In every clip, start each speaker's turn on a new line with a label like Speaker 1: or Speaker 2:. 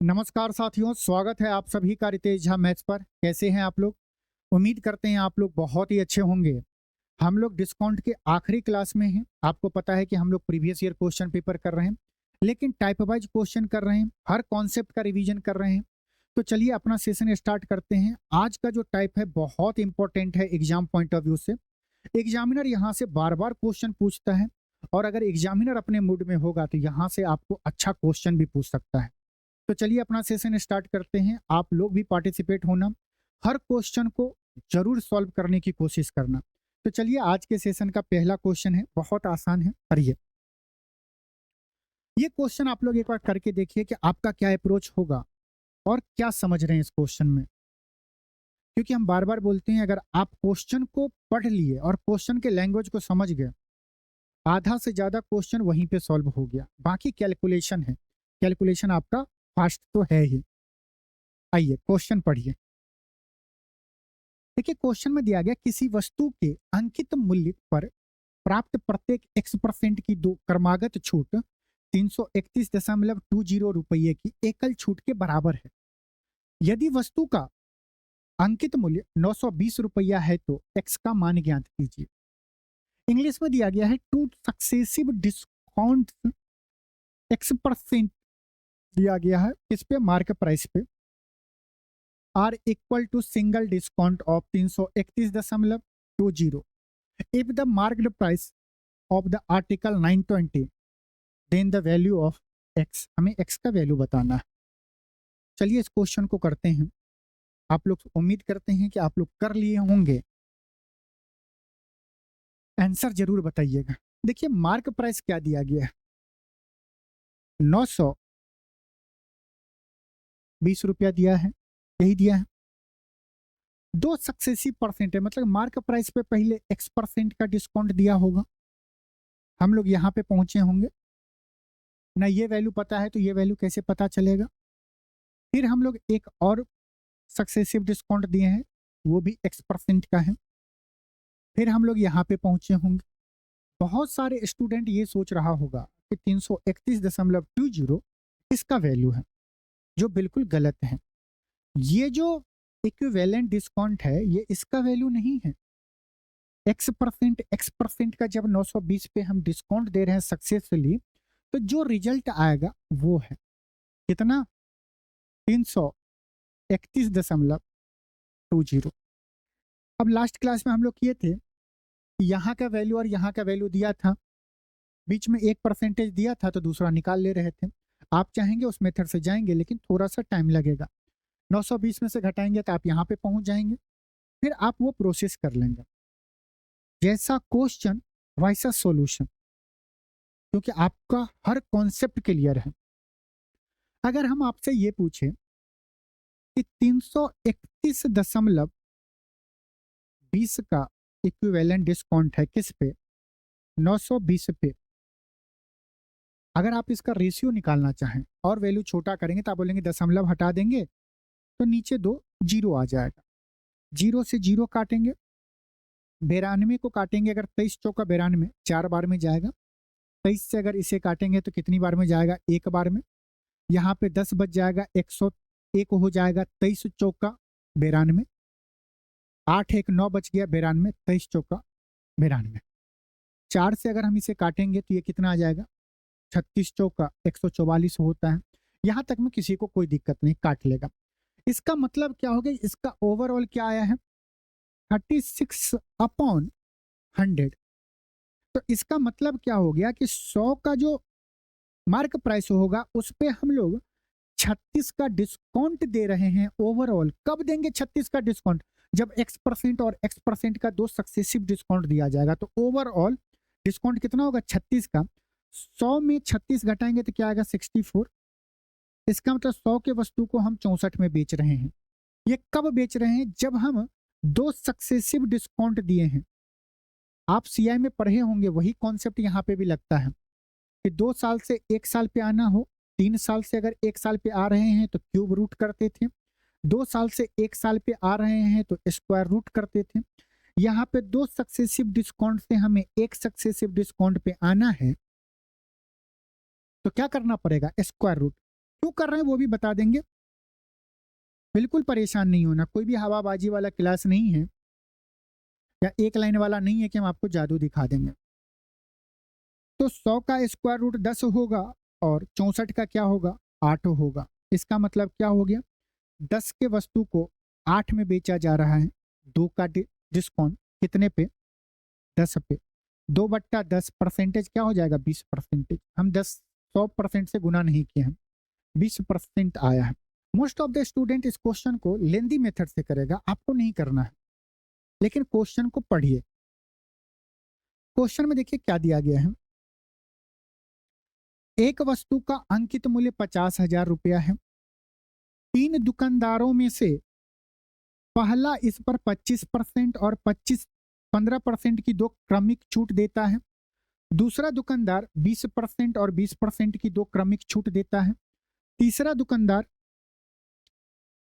Speaker 1: नमस्कार साथियों, स्वागत है आप सभी का रितेश झा मैथ्स पर। कैसे हैं आप लोग? उम्मीद करते हैं आप लोग बहुत ही अच्छे होंगे। हम लोग डिस्काउंट के आखिरी क्लास में हैं। आपको पता है कि हम लोग प्रीवियस ईयर क्वेश्चन पेपर कर रहे हैं, लेकिन टाइप वाइज क्वेश्चन कर रहे हैं, हर कॉन्सेप्ट का रिवीजन कर रहे हैं। तो चलिए अपना सेशन स्टार्ट करते हैं। आज का जो टाइप है बहुत इंपॉर्टेंट है एग्जाम पॉइंट ऑफ व्यू से। एग्जामिनर यहाँ से बार बार क्वेश्चन पूछता है, और अगर एग्जामिनर अपने मूड में होगा तो यहाँ से आपको अच्छा क्वेश्चन भी पूछ सकता है। तो चलिए अपना सेशन स्टार्ट करते हैं। आप लोग भी पार्टिसिपेट होना, हर क्वेश्चन को जरूर सॉल्व करने की कोशिश करना। तो चलिए आज के सेशन का पहला क्वेश्चन है, बहुत आसान है। पढ़िए, ये क्वेश्चन आप लोग एक बार करके देखिए कि आपका क्या अप्रोच होगा और क्या समझ रहे हैं इस क्वेश्चन में। क्योंकि हम बार बार बोलते हैं, अगर आप क्वेश्चन को पढ़ लिए और क्वेश्चन के लैंग्वेज को समझ गए, आधा से ज्यादा क्वेश्चन वहीं पे सॉल्व हो गया। बाकी कैलकुलेशन है, कैलकुलेशन आपका फास्ट तो है ही। आइए क्वेश्चन पढ़िए। देखिए क्वेश्चन में दिया गया, किसी वस्तु के अंकित मूल्य पर प्राप्त प्रत्येक x% की दो क्रमागत छूट 331.20 रुपये की एकल छूट के बराबर है। यदि वस्तु का अंकित मूल्य 920 रुपया है तो x का मान ज्ञात कीजिए। इंग्लिश में दिया गया है, टू सक्सेसिव डिस्काउंट x% दिया गया है इस पे, मार्क प्राइस पे, are equal to single discount of 331.20। If the marked price of the article 920, then the value of x, हमें x का वैल्यू बताना है। चलिए इस क्वेश्चन को करते हैं। आप लोग उम्मीद करते हैं कि आप लोग कर लिए होंगे, आंसर जरूर बताइएगा। देखिए मार्क प्राइस क्या दिया गया है, 920 रुपया दिया है, यही दिया है। दो सक्सेसिव परसेंट है, मतलब मार्क प्राइस पे पहले x% का डिस्काउंट दिया होगा। हम लोग यहाँ पे पहुंचे होंगे ना, ये वैल्यू पता है तो ये वैल्यू कैसे पता चलेगा। फिर हम लोग एक और सक्सेसिव डिस्काउंट दिए हैं, वो भी x% का है। फिर हम लोग यहाँ पे पहुंचे होंगे। बहुत सारे स्टूडेंट ये सोच रहा होगा कि 331.20 इसका वैल्यू है, जो बिल्कुल गलत है। ये जो इक्विवेलेंट डिस्काउंट है ये इसका वैल्यू नहीं है। x% का जब 920 पे हम डिस्काउंट दे रहे हैं सक्सेसफुली, तो जो रिजल्ट आएगा वो है कितना, 331.20। अब लास्ट क्लास में हम लोग किए थे, यहाँ का वैल्यू और यहाँ का वैल्यू दिया था, बीच में एक परसेंटेज दिया था तो दूसरा निकाल ले रहे थे। आप चाहेंगे उस मेथड से जाएंगे, लेकिन थोड़ा सा टाइम लगेगा। 920 में से घटाएंगे तो आप यहाँ पे पहुंच जाएंगे, फिर आप वो प्रोसेस कर लेंगे। जैसा क्वेश्चन वैसा सॉल्यूशन, क्योंकि आपका हर कॉन्सेप्ट क्लियर है। अगर हम आपसे ये पूछे कि 331.20 का इक्विवेलेंट डिस्काउंट है किस पे, 920 पे, अगर आप इसका रेशियो निकालना चाहें और वैल्यू छोटा करेंगे तो आप बोलेंगे दशमलव हटा देंगे तो नीचे 2 जीरो आ जाएगा। जीरो से जीरो काटेंगे, 92 को काटेंगे, अगर 23 चौका 92 4 बार में जाएगा। 23 से अगर इसे काटेंगे तो कितनी बार में जाएगा, एक बार में। यहाँ पे 10 बच जाएगा, 101 हो जाएगा, 23 चौका 92, 8 1 9 बच गया 92, 23 चौका 92। 4 से अगर हम इसे काटेंगे तो ये कितना आ जाएगा, 36 चौका 144 होता है। यहाँ तक में किसी को कोई दिक्कत नहीं, काट लेगा। इसका मतलब क्या हो गया, इसका ओवरऑल क्या आया है, 36/100। तो इसका मतलब क्या हो गया कि 100 का जो मार्क प्राइस होगा उस पे हम लोग 36 का डिस्काउंट दे रहे हैं ओवरऑल। कब देंगे 36 का डिस्काउंट, जब x% और x% का दो सक्सेसिव डिस्काउंट दिया जाएगा। तो ओवरऑल डिस्काउंट कितना होगा, 36 का। 100 में 36 घटाएंगे तो क्या आएगा, 64। इसका मतलब 100 के वस्तु को हम 64 में बेच रहे हैं। ये कब बेच रहे हैं, जब हम दो सक्सेसिव डिस्काउंट दिए हैं। आप सीआई में पढ़े होंगे, वही कॉन्सेप्ट यहाँ पे भी लगता है कि 2 साल से 1 साल पे आना हो, 3 साल से अगर 1 साल पे आ रहे हैं तो क्यूब रूट करते थे, 2 साल से 1 साल पे आ रहे हैं तो स्क्वायर रूट करते थे। यहाँ पे दो सक्सेसिव डिस्काउंट से हमें एक सक्सेसिव डिस्काउंट पे आना है तो क्या करना पड़ेगा, स्क्वायर रूट। क्यों कर रहे हैं वो भी बता देंगे। बिल्कुल परेशान नहीं होना, कोई भी हवाबाजी वाला क्लास नहीं है या एक लाइन वाला नहीं है कि हम आपको जादू दिखा देंगे। तो 100 का स्क्वायर रूट 10 होगा और 64 का क्या होगा, 8 होगा। इसका मतलब क्या हो गया, 10 के वस्तु को 8 में बेचा जा रहा है। 2 का डिस्काउंट कितने पे, 10 पे। 2/10 परसेंटेज क्या हो जाएगा, 20%। हम 100% से गुना नहीं किए हैं, 20% आया है। मोस्ट ऑफ द स्टूडेंट इस क्वेश्चन को लेंदी मेथड से करेगा, आपको नहीं करना है, लेकिन क्वेश्चन को पढ़िए। क्वेश्चन में देखिए क्या दिया गया है, एक वस्तु का अंकित मूल्य 50,000 रुपया है। 3 दुकानदारों में से पहला इस पर 25% और 15% की 2 क्रमिक छूट देता है। दूसरा दुकानदार 20% और 20% की 2 क्रमिक छूट देता है। तीसरा दुकानदार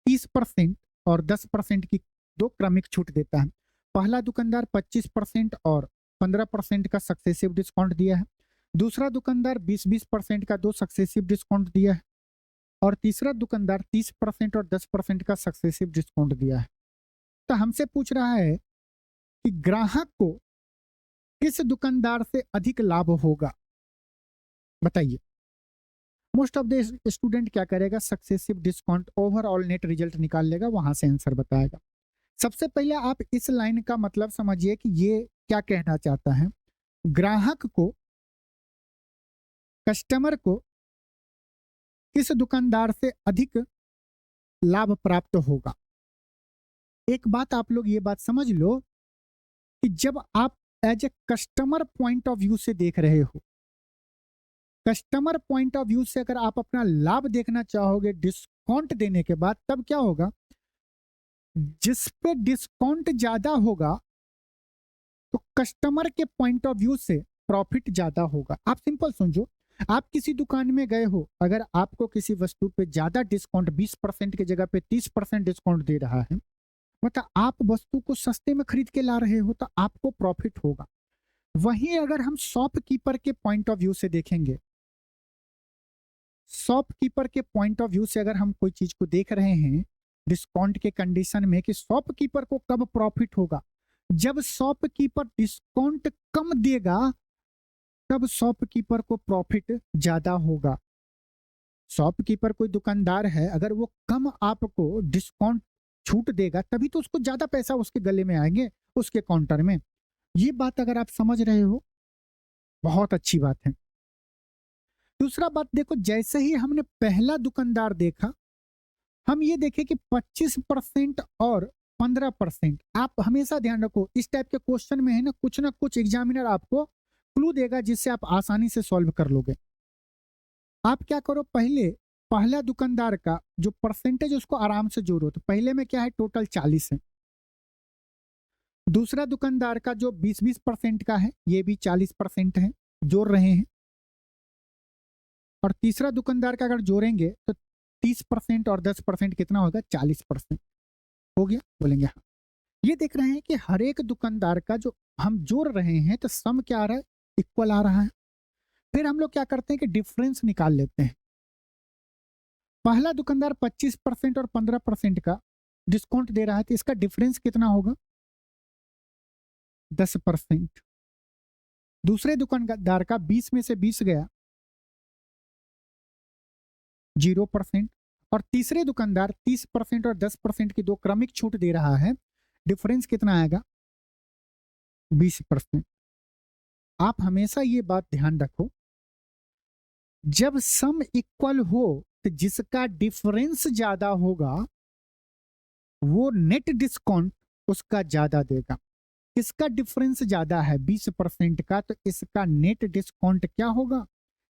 Speaker 1: 30% और 10% की 2 क्रमिक छूट देता है। पहला दुकानदार 25% और 15% का सक्सेसिव डिस्काउंट दिया है। दूसरा दुकानदार 20% का 2 सक्सेसिव डिस्काउंट दिया है और तीसरा दुकानदार 30% और 10% का सक्सेसिव डिस्काउंट दिया है। तो हमसे पूछ रहा है कि ग्राहक को किस दुकानदार से अधिक लाभ होगा, बताइए। मोस्ट ऑफ द स्टूडेंट क्या करेगा, successive discount overall net result निकाल लेगा, वहां से आंसर बताएगा। सबसे पहले आप इस लाइन का मतलब समझिए कि ये क्या कहना चाहता है। ग्राहक को, कस्टमर को किस दुकानदार से अधिक लाभ प्राप्त होगा। एक बात आप लोग ये बात समझ लो कि जब आप as a customer point of view से देख रहे हो, कस्टमर पॉइंट ऑफ व्यू से अगर आप अपना लाभ देखना चाहोगे डिस्काउंट देने के बाद, तब क्या होगा, जिस पे डिस्काउंट ज्यादा होगा तो कस्टमर के पॉइंट ऑफ व्यू से प्रॉफिट ज्यादा होगा। आप सिंपल समझो, आप किसी दुकान में गए हो, अगर आपको किसी वस्तु पे ज्यादा डिस्काउंट 20% की जगह पे 30% डिस्काउंट दे रहा है, मतलब आप वस्तु को सस्ते में खरीद के ला रहे हो, तो आपको प्रॉफिट होगा। वहीं अगर हम शॉपकीपर के पॉइंट ऑफ व्यू से देखेंगे, शॉपकीपर के पॉइंट ऑफ व्यू से अगर हम कोई चीज को देख रहे हैं डिस्काउंट के कंडीशन में, कि शॉपकीपर को कब प्रॉफिट होगा, जब शॉपकीपर डिस्काउंट कम देगा तब शॉपकीपर को प्रॉफिट ज्यादा होगा। शॉपकीपर कोई दुकानदार है, अगर वो कम आपको डिस्काउंट छूट देगा तभी तो उसको ज्यादा पैसा उसके गले में आएंगे, उसके काउंटर में। ये बात अगर आप समझ रहे हो, बहुत अच्छी बात है। दूसरा बात देखो, जैसे ही हमने पहला दुकानदार देखा, हम ये देखें कि 25% और 15%। आप हमेशा ध्यान रखो, इस टाइप के क्वेश्चन में है ना कुछ एग्जामिनर आपको क्लू देगा जिससे आप आसानी से सॉल्व कर लोगे। आप क्या करो, पहले पहला दुकानदार का जो परसेंटेज उसको आराम से जोड़ो। तो पहले में क्या है, टोटल 40 है। दूसरा दुकानदार का जो 20% का है, ये भी 40% है, जोड़ रहे हैं। और तीसरा दुकानदार का अगर जोड़ेंगे तो 30% और 10% कितना होगा, 40% हो गया, बोलेंगे हाँ। ये देख रहे हैं कि हर एक दुकानदार का जो हम जोड़ रहे हैं तो सम क्या आ रहा है, इक्वल आ रहा है। फिर हम लोग क्या करते हैं कि डिफरेंस निकाल लेते हैं। पहला दुकानदार 25% और 15% का डिस्काउंट दे रहा है, तो इसका डिफरेंस कितना होगा, 10%। दूसरे दुकानदार का 20 में से 20 गया, 0%। और तीसरे दुकानदार 30% और 10% की 2 क्रमिक छूट दे रहा है, डिफरेंस कितना आएगा, 20%। आप हमेशा ये बात ध्यान रखो, जब सम इक्वल हो तो जिसका डिफरेंस ज्यादा होगा वो नेट डिस्काउंट उसका ज्यादा देगा। इसका डिफरेंस ज्यादा है 20% का, तो इसका नेट डिस्काउंट क्या होगा,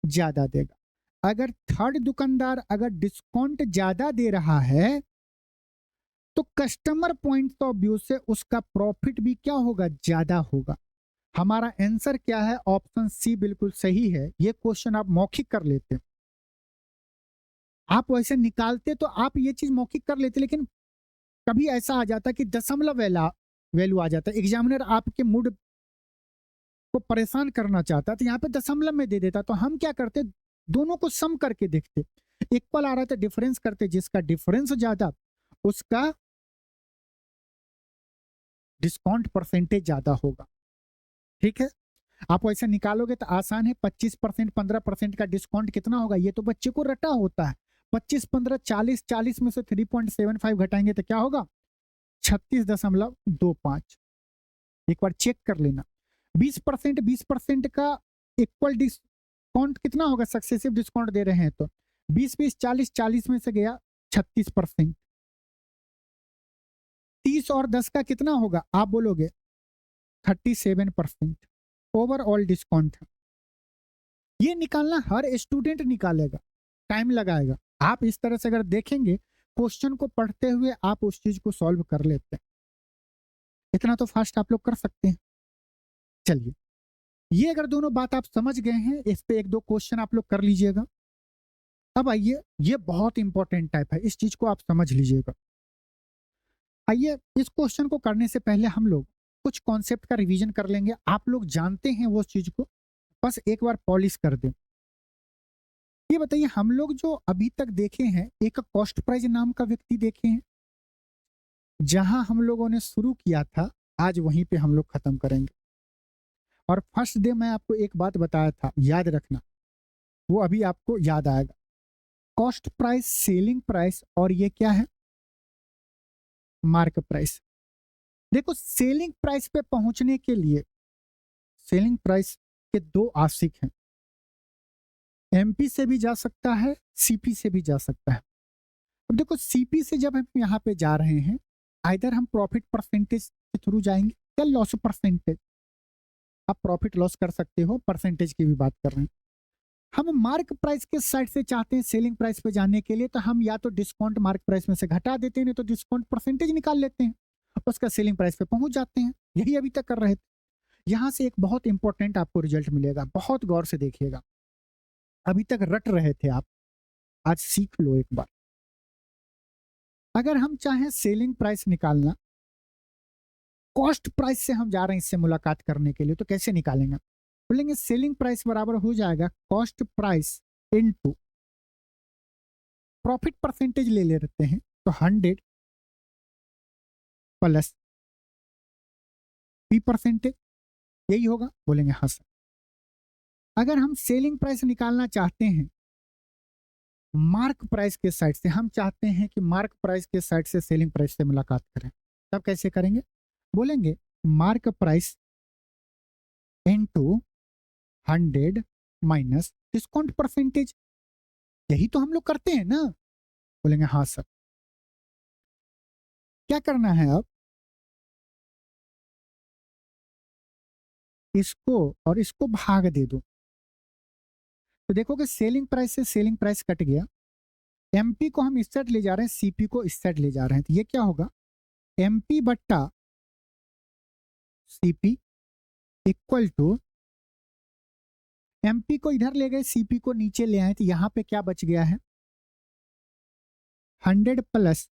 Speaker 1: ज्यादा देगा। अगर थर्ड दुकानदार अगर डिस्काउंट ज्यादा दे रहा है तो कस्टमर पॉइंट ऑफ व्यू से उसका प्रॉफिट भी क्या होगा, ज्यादा होगा। हमारा आंसर क्या है, ऑप्शन सी बिल्कुल सही है। ये क्वेश्चन आप मौखिक कर लेते, आप वैसे निकालते तो आप ये चीज मौखिक कर लेते, लेकिन कभी ऐसा आ जाता कि दशमलव वैल्यू आ जाता है, एग्जामिनर आपके मूड को परेशान करना चाहता है तो यहाँ पे दशमलव में दे देता। तो हम क्या करते, दोनों को सम करके देखते। इक्वल आ रहा है तो डिफरेंस करते, जिसका डिफरेंस ज्यादा उसका डिस्काउंट परसेंटेज ज्यादा होगा। ठीक है, आप ऐसे निकालोगे तो आसान है। 25%, 15% का डिस्काउंट कितना होगा, ये तो बच्चे को रटा होता है। 25, 15, 40, 40 में से 3.75 घटाएंगे तो क्या होगा, 36.25। एक बार चेक कर लेना। 20%, 20% का इक्वल डिस्काउंट कितना होगा, सक्सेसिव डिस्काउंट दे रहे हैं तो 20, 20, 40, 40 में से गया 36%। 30 और 10 का कितना होगा, आप बोलोगे 37% ओवरऑल डिस्काउंट है। ये निकालना हर स्टूडेंट निकालेगा, टाइम लगाएगा। आप इस तरह से अगर देखेंगे क्वेश्चन को पढ़ते हुए, आप उस चीज को सॉल्व कर लेते हैं। इतना तो फास्ट आप लोग कर सकते हैं। चलिए, ये अगर दोनों बात आप समझ गए हैं, इस पे एक दो क्वेश्चन आप लोग कर लीजिएगा। अब आइए, ये बहुत इंपॉर्टेंट टाइप है, इस चीज को आप समझ लीजिएगा। आइए, इस क्वेश्चन को करने से पहले हम लोग कुछ कॉन्सेप्ट का रिवीजन कर लेंगे। आप लोग जानते हैं वो चीज को, बस एक बार पॉलिश कर दें। ये बताइए, हम लोग जो अभी तक देखे हैं, एक कॉस्ट प्राइस नाम का व्यक्ति देखे हैं। जहां हम लोगों ने शुरू किया था, आज वहीं पे हम लोग खत्म करेंगे। और फर्स्ट डे मैं आपको एक बात बताया था, याद रखना, वो अभी आपको याद आएगा। कॉस्ट प्राइस, सेलिंग प्राइस, और ये क्या है, मार्क प्राइस। देखो, सेलिंग प्राइस पे पहुंचने के लिए सेलिंग प्राइस के दो आशिक हैं। एमपी से भी जा सकता है, सीपी से भी जा सकता है। अब देखो, सीपी से जब हम यहाँ पे जा रहे हैं, आइदर हम प्रॉफिट परसेंटेज के थ्रू जाएंगे या लॉस परसेंटेज। आप प्रॉफिट लॉस कर सकते हो, परसेंटेज की भी बात कर रहे हैं। हम मार्क प्राइस के साइड से चाहते हैं सेलिंग प्राइस पे जाने के लिए, तो हम या तो डिस्काउंट मार्क प्राइस में से घटा देते हैं, नहीं तो डिस्काउंट परसेंटेज निकाल लेते हैं, उसका सेलिंग प्राइस पे पहुंच जाते हैं। यही अभी तक कर रहे थे। यहां से एक बहुत इंपॉर्टेंट आपको रिजल्ट मिलेगा, बहुत गौर से देखिएगा। अभी तक रट रहे थे आप, आज सीख लो एक बार। अगर हम चाहें सेलिंग प्राइस निकालना, कॉस्ट प्राइस से हम जा रहे हैं इससे मुलाकात करने के लिए, तो कैसे निकालेंगे, बोलेंगे सेलिंग प्राइस बराबर हो जाएगा cost price into profit percentage ले लेते हैं, तो 100 प्लस पी परसेंटेज, यही होगा। बोलेंगे हाँ सर। अगर हम सेलिंग प्राइस निकालना चाहते हैं मार्क प्राइस के साइड से, हम चाहते हैं कि मार्क प्राइस के साइड से सेलिंग प्राइस से मुलाकात करें, तब कैसे करेंगे, बोलेंगे mark price into 100 minus discount percentage. यही तो हम लोग करते हैं ना। बोलेंगे हाँ सर। क्या करना है, अब इसको और इसको भाग दे दो, तो देखोगे सेलिंग प्राइस से सेलिंग प्राइस कट गया। एमपी को हम इस साइड ले जा रहे हैं, सीपी को इस साइड ले जा रहे हैं, तो ये क्या होगा, एमपी बट्टा सीपी इक्वल टू, एमपी को इधर ले गए, सीपी को नीचे ले आए, तो यहां पे क्या बच गया है, 100 plus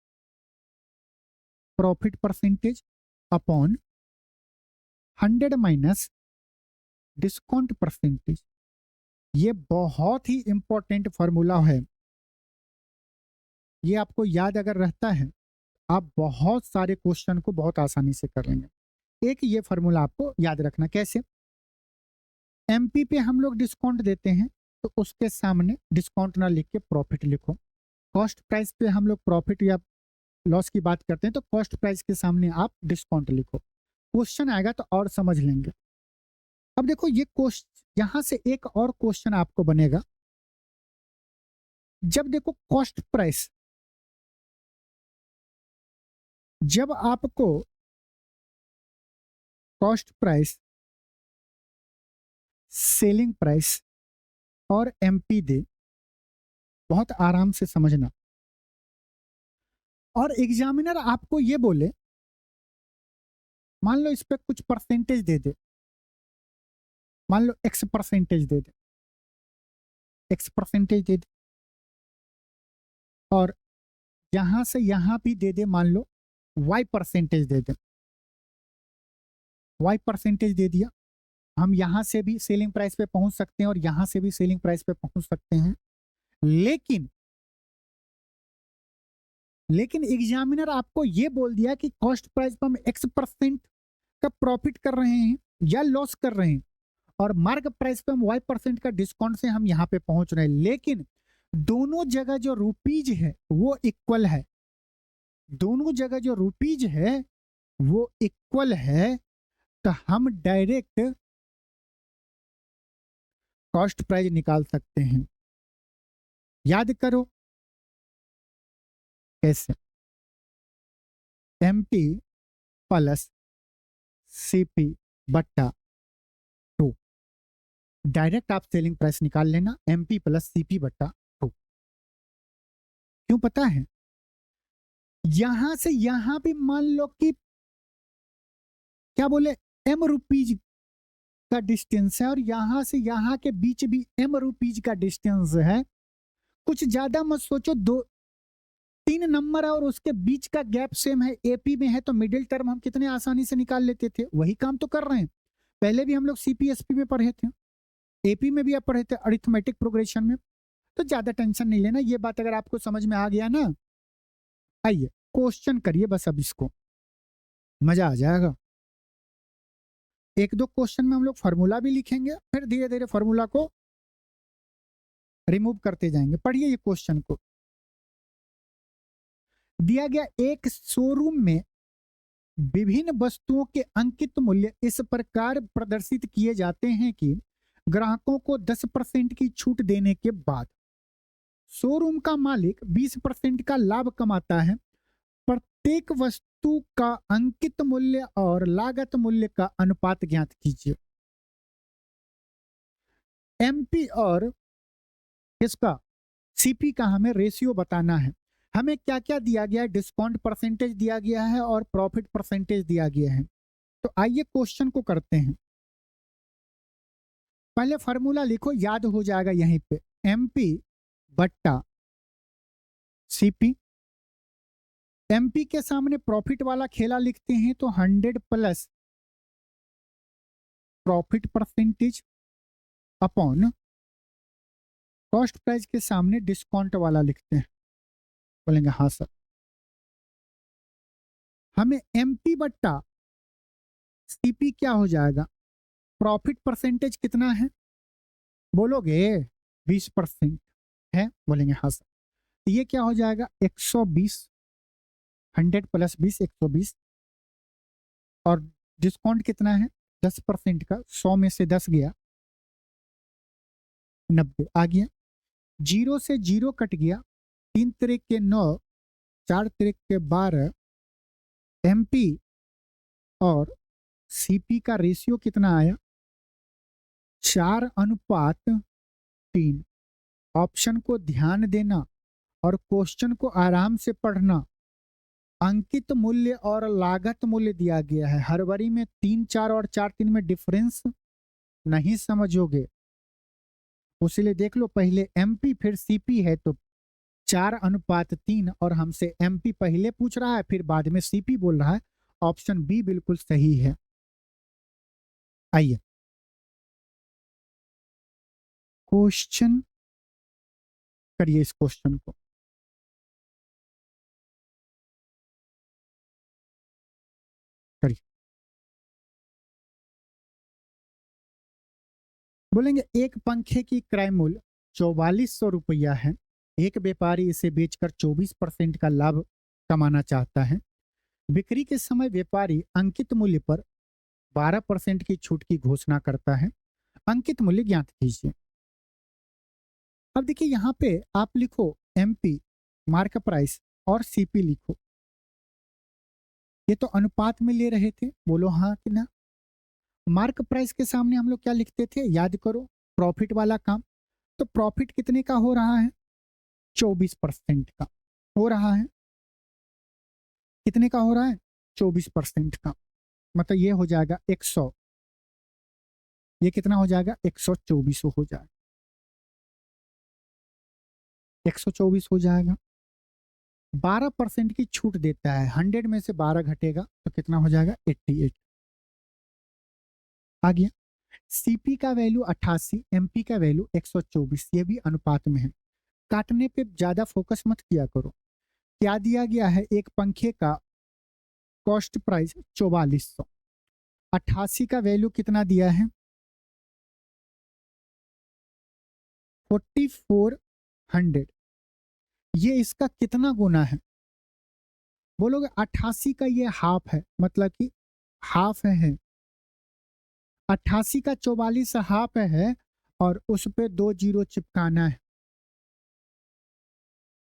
Speaker 1: profit percentage upon 100 minus discount percentage. ये बहुत ही इंपॉर्टेंट फॉर्मूला है। ये आपको याद अगर रहता है, आप बहुत सारे क्वेश्चन को बहुत आसानी से कर लेंगे। एक ये फॉर्मूला आपको याद रखना, कैसे, एमपी पे हम लोग डिस्काउंट देते हैं, तो उसके सामने डिस्काउंट ना लिख के प्रॉफिट लिखो। कॉस्ट प्राइस पे हम लोग प्रॉफिट या लॉस की बात करते हैं, तो कॉस्ट प्राइस के सामने आप डिस्काउंट लिखो। क्वेश्चन आएगा तो और समझ लेंगे। अब देखो, ये क्वेश्चन, यहां से एक और क्वेश्चन आपको बनेगा। जब देखो कॉस्ट प्राइस, जब आपको कॉस्ट प्राइस, सेलिंग प्राइस और एमपी दे, बहुत आराम से समझना, और एग्जामिनर आपको ये बोले, मान लो इस पे कुछ परसेंटेज दे दे, मान लो एक्स परसेंटेज दे दे, एक्स परसेंटेज दे दे, और यहां से यहां भी दे दे, मान लो वाई परसेंटेज दे दे, वाई परसेंटेज दे दिया। हम यहां से भी सेलिंग प्राइस पे पहुंच सकते हैं और यहां से भी सेलिंग प्राइस पे पहुंच सकते हैं, लेकिन लेकिन एग्जामिनर आपको ये बोल दिया कि कॉस्ट प्राइस पर हम X% का प्रॉफिट कर रहे हैं या लॉस कर रहे हैं, और मार्क प्राइस पे हम Y% का डिस्काउंट से हम यहाँ पे पहुंच रहे हैं, लेकिन दोनों जगह जो रुपीज है वो इक्वल है, दोनों जगह जो रुपीज है वो इक्वल है, तो हम डायरेक्ट कॉस्ट प्राइस निकाल सकते हैं। याद करो कैसे, MP प्लस CP बट्टा 2, डायरेक्ट आप सेलिंग प्राइस निकाल लेना MP प्लस CP बट्टा 2। क्यों पता है, यहां से यहां भी मान लो कि क्या बोले M रुपीज का डिस्टेंस है, और यहां से यहां के बीच भी M रुपीज का डिस्टेंस है। कुछ ज्यादा मत सोचो, 3 नंबर है और उसके बीच का गैप सेम है, AP में है, तो मिडिल टर्म हम कितने आसानी से निकाल लेते थे, वही काम तो कर रहे हैं। पहले भी हम लोग CPSP में पढ़े थे, AP में भी आप पढ़े थे अरिथमेटिक प्रोग्रेशन में, तो ज्यादा टेंशन नहीं लेना। ये बात अगर आपको समझ में आ गया ना, आइए क्वेश्चन करिए बस, अब इसको मजा आ जाएगा। एक दो क्वेश्चन में हम लोग फॉर्मूला भी लिखेंगे, फिर धीरे धीरे फॉर्मूला को रिमूव करते जाएंगे। पढ़िए ये क्वेश्चन को। दिया गया एक शोरूम में विभिन्न वस्तुओं के अंकित मूल्य इस प्रकार प्रदर्शित किए जाते हैं कि ग्राहकों को 10% की छूट देने के बाद शोरूम का मालिक 20% का लाभ कमाता है। प्रत्येक वस्तु का अंकित मूल्य और लागत मूल्य का अनुपात ज्ञात कीजिए। MP और इसका CP का हमें रेशियो बताना है। हमें क्या क्या दिया गया है, डिस्काउंट परसेंटेज दिया गया है और प्रॉफिट परसेंटेज दिया गया है। तो आइए क्वेश्चन को करते हैं। पहले फॉर्मूला लिखो, याद हो जाएगा यहीं पे, MP बट्टा CP। MP के सामने प्रॉफिट वाला खेला लिखते हैं तो 100 plus profit percentage upon cost price के सामने डिस्काउंट वाला लिखते हैं। बोलेंगे हाँ सर। हमें MP बट्टा CP क्या हो जाएगा, प्रॉफिट परसेंटेज कितना है बोलोगे, 20% है, बोलेंगे हाँ सर। तो ये क्या हो जाएगा, 120, 100 प्लस 20 120, और डिस्काउंट कितना है 10% का, 100 में से 10 गया 90 आ गया, 0 से 0 कट गया, 3 तिरिक के 9, 4 तिरिक के 12। MP और CP का रेशियो कितना आया, 4:3। ऑप्शन को ध्यान देना और क्वेश्चन को आराम से पढ़ना। अंकित मूल्य और लागत मूल्य दिया गया है, हर बारी में 3 4 और 4 3 में डिफरेंस नहीं समझोगे, उसलिए देख लो, पहले MP फिर CP है तो 4:3, और हमसे MP पहले पूछ रहा है फिर बाद में CP बोल रहा है। ऑप्शन B बिल्कुल सही है। आइए क्वेश्चन करिए, इस क्वेश्चन को करिए। बोलेंगे एक पंखे की क्रय मूल्य 4400 रुपया है। एक व्यापारी इसे बेचकर 24% का लाभ कमाना चाहता है। बिक्री के समय व्यापारी अंकित मूल्य पर 12% की छूट की घोषणा करता है। अंकित मूल्य ज्ञात कीजिए। अब देखिए यहाँ पे आप लिखो MP मार्क प्राइस और CP लिखो। ये तो अनुपात में ले रहे थे, बोलो हाँ कि ना। मार्क प्राइस के सामने हम लोग क्या लिखते थे, याद करो, प्रॉफिट वाला काम। तो प्रॉफिट कितने का हो रहा है, 24% का हो रहा है। कितने का हो रहा है, 24% का, मतलब ये हो जाएगा 100। ये कितना हो जाएगा, 124 हो जाएगा, 124 हो जाएगा। 12% की छूट देता है, 100 में से 12 घटेगा तो कितना हो जाएगा, 88 आ गया। CP का वैल्यू 88, MP का वैल्यू 124, ये भी अनुपात में है। काटने पे ज्यादा फोकस मत किया करो, क्या दिया गया है, एक पंखे का कॉस्ट प्राइस 4400, 88 का वैल्यू कितना दिया है 4400, ये इसका कितना गुना है, बोलोगे 88 का ये हाफ है, मतलब कि हाफ है, 88 का 44 हाफ है और उस पे 2 जीरो चिपकाना है,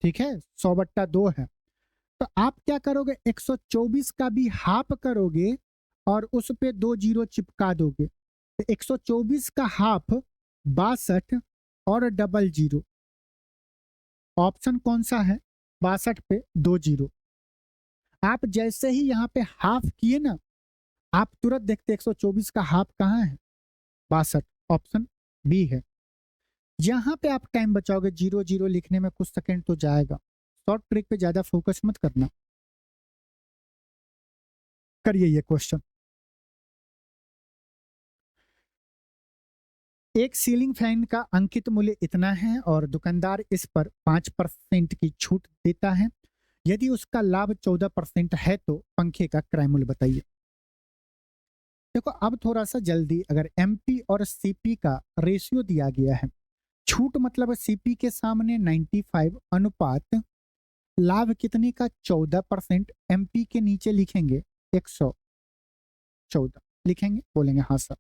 Speaker 1: ठीक है, 100/2 है। तो आप क्या करोगे, 124 का भी हाफ करोगे और उस पे 2 जीरो चिपका दोगे, तो 124 का हाफ 62 और डबल जीरो, ऑप्शन कौन सा है, 62 पे 2 जीरो। आप जैसे ही यहाँ पे हाफ किए ना, आप तुरंत देखते 124 का हाफ कहाँ है, 62, ऑप्शन बी है। यहाँ पे आप टाइम बचाओगे, जीरो जीरो लिखने में कुछ सेकंड तो जाएगा, शॉर्ट ट्रिक पे ज्यादा फोकस मत करना। करिए ये क्वेश्चन, एक सीलिंग फैन का अंकित मूल्य इतना है और दुकानदार इस पर 5% की छूट देता है, यदि उसका लाभ 14% है तो पंखे का क्रय मूल्य बताइए। देखो अब थोड़ा सा जल्दी, अगर एमपी और सीपी का रेशियो दिया गया है, छूट मतलब सीपी के सामने 95 अनुपात लाभ कितने का 14%, एमपी के नीचे लिखेंगे 114 लिखेंगे, बोलेंगे हाँ सर।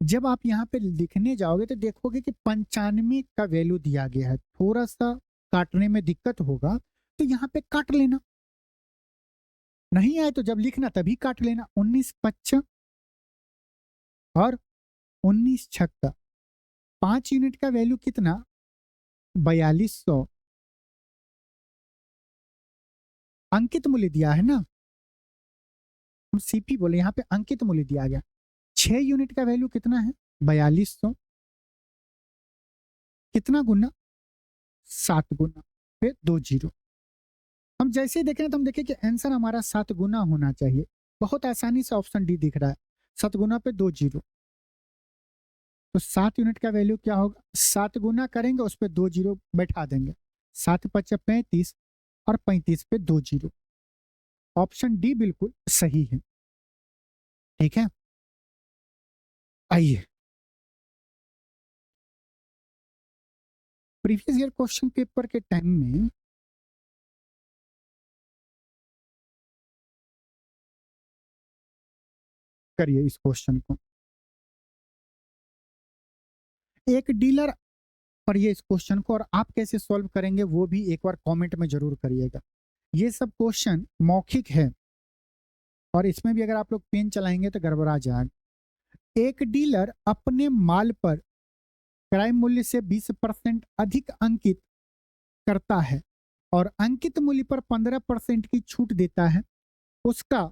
Speaker 1: जब आप यहाँ पे लिखने जाओगे तो देखोगे कि 95 का वैल्यू दिया गया है, थोड़ा सा काटने में दिक्कत होगा तो यहाँ पे काट लेना, नहीं आए तो जब लिखना तभी काट लेना, 19 और 19 5 यूनिट का वैल्यू कितना 4200, अंकित मूल्य दिया है ना, हम सीपी बोले, यहाँ पे अंकित मूल्य दिया गया, 6 यूनिट का वैल्यू कितना है 4200, कितना गुना 7 गुना, फिर 2 जीरो। हम जैसे ही देखें तो हम देखें कि आंसर हमारा 7 गुना होना चाहिए, बहुत आसानी से ऑप्शन डी दिख रहा है, 7 गुना पे 2 जीरो, तो 7 यूनिट का वैल्यू क्या होगा, 7 गुना करेंगे उस पर 2 जीरो बैठा देंगे, 7×5 = 35 और 35 पे 2 जीरो, ऑप्शन डी बिल्कुल सही है, ठीक है। आइए प्रीवियस ईयर क्वेश्चन पेपर के टाइम में करिए इस क्वेश्चन को, एक डीलर पर ये इस क्वेश्चन को, और आप कैसे सॉल्व करेंगे वो भी एक बार कमेंट में जरूर करिएगा, ये सब क्वेश्चन मौखिक है और इसमें भी अगर आप लोग पेन चलाएंगे तो गड़बड़ा जाएगा। एक डीलर अपने माल पर क्रय मूल्य से 20% अधिक अंकित करता है और अंकित मूल्य पर 15% की छूट देता है, उसका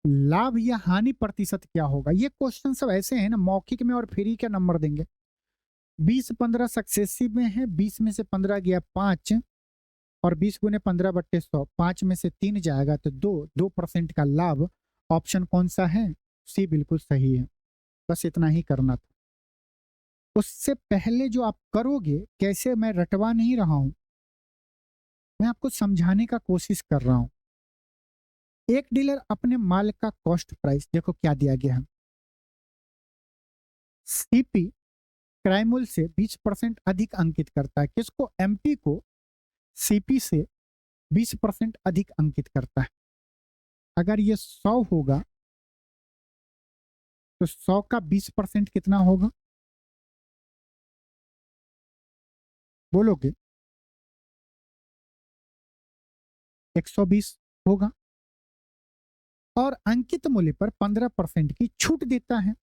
Speaker 1: लाभ या हानि प्रतिशत क्या होगा। ये क्वेश्चन सब ऐसे हैं ना मौखिक में, और फ्री का नंबर देंगे, 20-15 सक्सेसिव में है, 20 में से 15 गया 5 और 20 गुने 15/100, 5 में से 3 जाएगा तो 2% का लाभ, ऑप्शन कौन सा है, सी बिल्कुल सही है। बस इतना ही करना था, उससे पहले जो आप करोगे कैसे, मैं रटवा नहीं रहा हूं, मैं आपको समझाने का कोशिश कर रहा हूं। एक डीलर अपने माल का कॉस्ट प्राइस, देखो क्या दिया गया है, सीपी क्रय मूल्य से 20% अधिक अंकित करता है, किसको, एमपी को सीपी से 20% अधिक अंकित करता है। अगर ये 100 होगा तो 100 का 20% कितना होगा, बोलोगे 120 होगा, और अंकित मूल्य पर 15% की छूट देता है,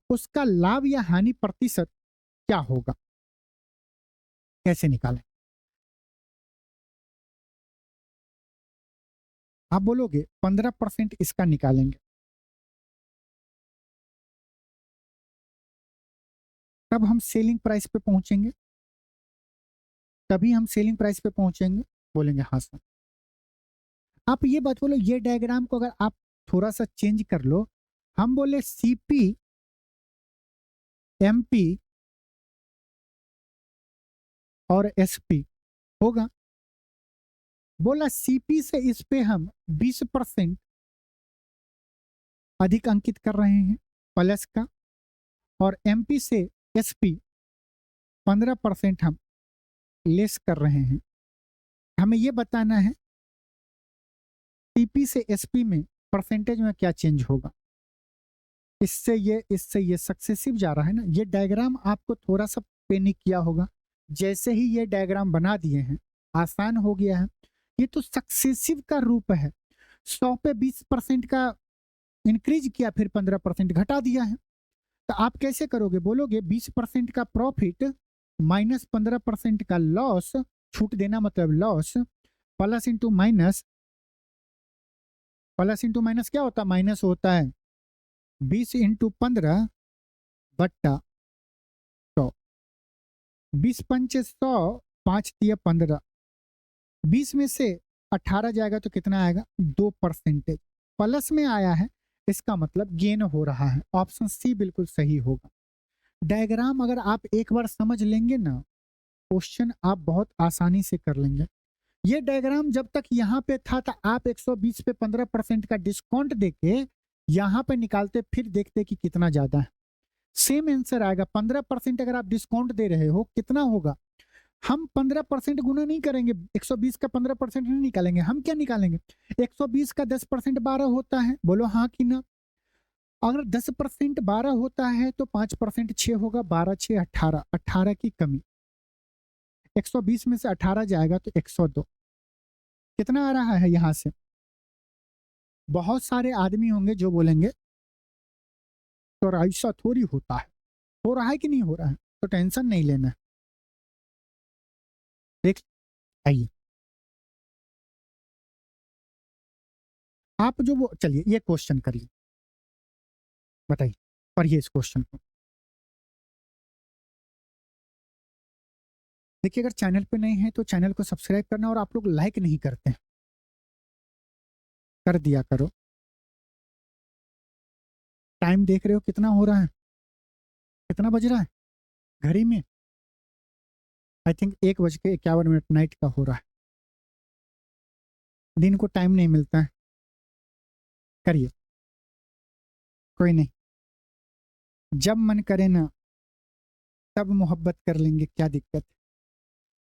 Speaker 1: उसका लाभ या हानि प्रतिशत क्या होगा, कैसे निकालें, आप बोलोगे 15% इसका निकालेंगे, तब हम सेलिंग प्राइस पे पहुंचेंगे, तभी हम सेलिंग प्राइस पे पहुंचेंगे, बोलेंगे हाँ सर। आप ये बात बोलो, ये डायग्राम को अगर आप थोड़ा सा चेंज कर लो, हम बोले सीपी एमपी और एसपी होगा, बोला सीपी से इस पे हम 20% अधिक अंकित कर रहे हैं प्लस का, और एमपी से एसपी 15% हम लेस कर रहे हैं। हमें यह बताना है सीपी से एसपी में परसेंटेज में क्या चेंज होगा। इससे ये सक्सेसिव जा रहा है ना। ये डायग्राम आपको थोड़ा सा पैनिक किया होगा, जैसे ही ये डायग्राम बना दिए हैं आसान हो गया है। ये तो सक्सेसिव का रूप है। 100 पे 20% का इंक्रीज किया, फिर 15% घटा दिया है। तो आप कैसे करोगे? बोलोगे 20% का प्रॉफिट माइनस 15% का लॉस, छूट देना मतलब loss, plus into minus, plus into minus क्या होता है? माइनस होता है। 20 इंटू 15 बट्टा 100, 20 पंचे 100, 5 दिया 15, 20 में से 18 जाएगा तो कितना आएगा? 2%। प्लस में आया है, इसका मतलब गेन हो रहा है। ऑप्शन सी बिल्कुल सही होगा। डायग्राम अगर आप एक बार समझ लेंगे ना, क्वेश्चन आप बहुत आसानी से कर लेंगे। ये डायग्राम जब तक यहाँ पे था तो आप 120 पे 15% का डिस्काउंट देके यहाँ पे निकालते, फिर देखते कि कितना ज्यादा है। सेम आंसर आएगा। 15% अगर आप डिस्काउंट दे रहे हो, कितना होगा? हम 15% गुना नहीं करेंगे, 120 का 15% नहीं निकालेंगे। हम क्या निकालेंगे? 120 का 10% 12 होता है। बोलो हाँ कि ना? अगर 10% 12 होता है तो 5% 6 होगा, 12 6 18, 18 की कमी। 120 में से 18 जाएगा तो 102। कितना आ रहा है यहां से? बहुत सारे आदमी होंगे जो बोलेंगे तो ऐसा थोड़ी होता है। हो रहा है कि नहीं हो रहा है? तो टेंशन नहीं लेना है। देख, आइए आप जो वो, चलिए ये क्वेश्चन करिए, बताइए, पढ़िए इस क्वेश्चन को। देखिए, अगर चैनल पे नए हैं तो चैनल को सब्सक्राइब करना, और आप लोग लाइक नहीं करते हैं, कर दिया करो। टाइम देख रहे हो कितना हो रहा है? कितना बज रहा है घड़ी में? आई थिंक 1:51 नाइट का हो रहा है। दिन को टाइम नहीं मिलता है। करिए, कोई नहीं, जब मन करे ना तब मोहब्बत कर लेंगे, क्या दिक्कत है।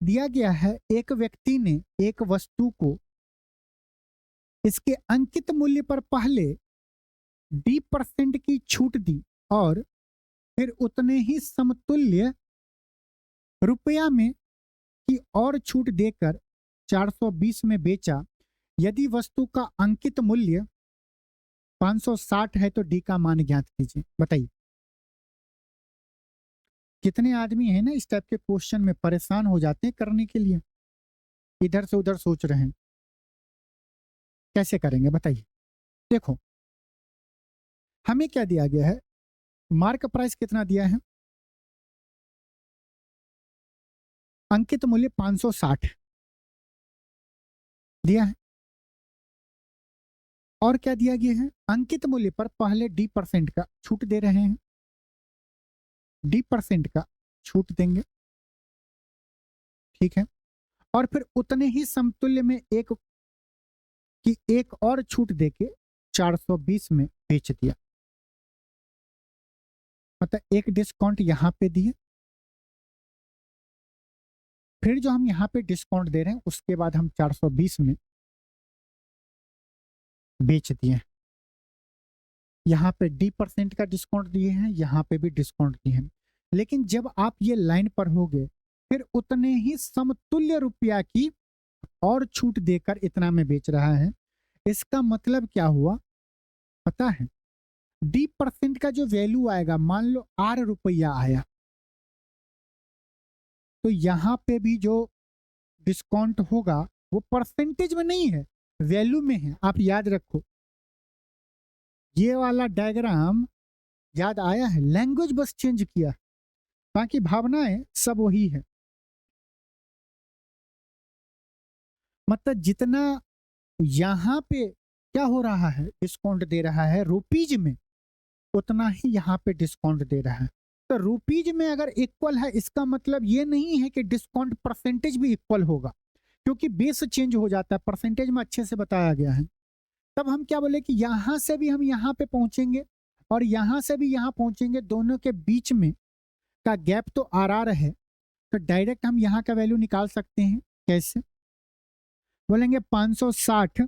Speaker 1: दिया गया है, एक व्यक्ति ने एक वस्तु को इसके अंकित मूल्य पर पहले 20% की छूट दी और फिर उतने ही समतुल्य रुपया में की और छूट देकर 420 में बेचा। यदि वस्तु का अंकित मूल्य 560 है तो डी का मान ज्ञात कीजिए। बताइए, कितने आदमी है ना इस टाइप के क्वेश्चन में परेशान हो जाते हैं करने के लिए, इधर से उधर सोच रहे हैं कैसे करेंगे। बताइए, देखो हमें क्या दिया गया है, मार्क प्राइस कितना दिया है? अंकित मूल्य 560 दिया है। और क्या दिया गया है? अंकित मूल्य पर पहले D% का छूट दे रहे हैं, D% का छूट देंगे, ठीक है। और फिर उतने ही समतुल्य में एक और छूट देके 420 में बेच दिया। मतलब एक डिस्काउंट यहां पे दिए, फिर जो हम यहां पे डिस्काउंट दे रहे हैं उसके बाद हम 420 में बेच दिए। यहाँ पे D% का डिस्काउंट दिए हैं, यहाँ पे भी डिस्काउंट दिए हैं। लेकिन जब आप ये लाइन पर होगे, फिर उतने ही समतुल्य रुपया की और छूट देकर इतना में बेच रहा है। इसका मतलब क्या हुआ पता है? D% का जो वैल्यू आएगा, मान लो ₹8 आया, तो यहाँ पे भी जो डिस्काउंट होगा वो परसेंटेज में नहीं है, वैल्यू में है। आप याद रखो, ये वाला डायग्राम याद आया है? लैंग्वेज बस चेंज किया, बाकी भावनाएं सब वही है। मतलब जितना यहाँ पे क्या हो रहा है, डिस्काउंट दे रहा है रुपीज में, उतना ही यहाँ पे डिस्काउंट दे रहा है। तो रुपीज में अगर इक्वल है, इसका मतलब ये नहीं है कि डिस्काउंट परसेंटेज भी इक्वल होगा। क्योंकि बेस चेंज हो जाता है, परसेंटेज में अच्छे से बताया गया है। तब हम क्या बोले कि यहां से भी हम यहाँ पे पहुंचेंगे और यहां से भी यहाँ पहुंचेंगे, दोनों के बीच में का गैप तो RR है, तो डायरेक्ट हम यहाँ का वैल्यू निकाल सकते हैं। कैसे बोलेंगे? 560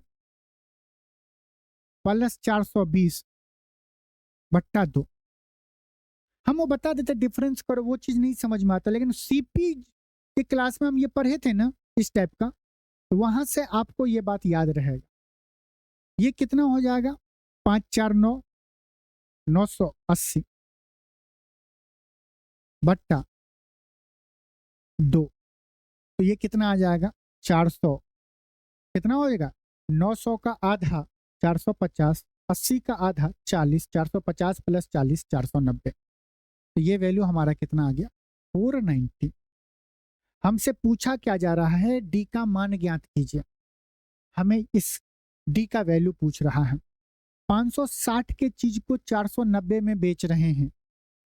Speaker 1: प्लस 420 बट्टा 2। हम वो बता देते डिफरेंस करो, वो चीज नहीं समझ में आता, लेकिन सीपी के क्लास में हम ये पढ़े थे ना इस टाइप का, तो वहां से आपको ये बात याद रहेगा। ये कितना हो जाएगा? 549 980 बट्टा 2, तो ये कितना आ जाएगा? 400। कितना हो जाएगा? 900 का आधा 450, 80 का आधा 40, 450 प्लस 40 490, तो ये वैल्यू हमारा कितना आ गया? 490। हमसे पूछा क्या जा रहा है? डी का मान ज्ञात कीजिए। हमें इस डी का वैल्यू पूछ रहा है। 560 के चीज को 490 में बेच रहे हैं,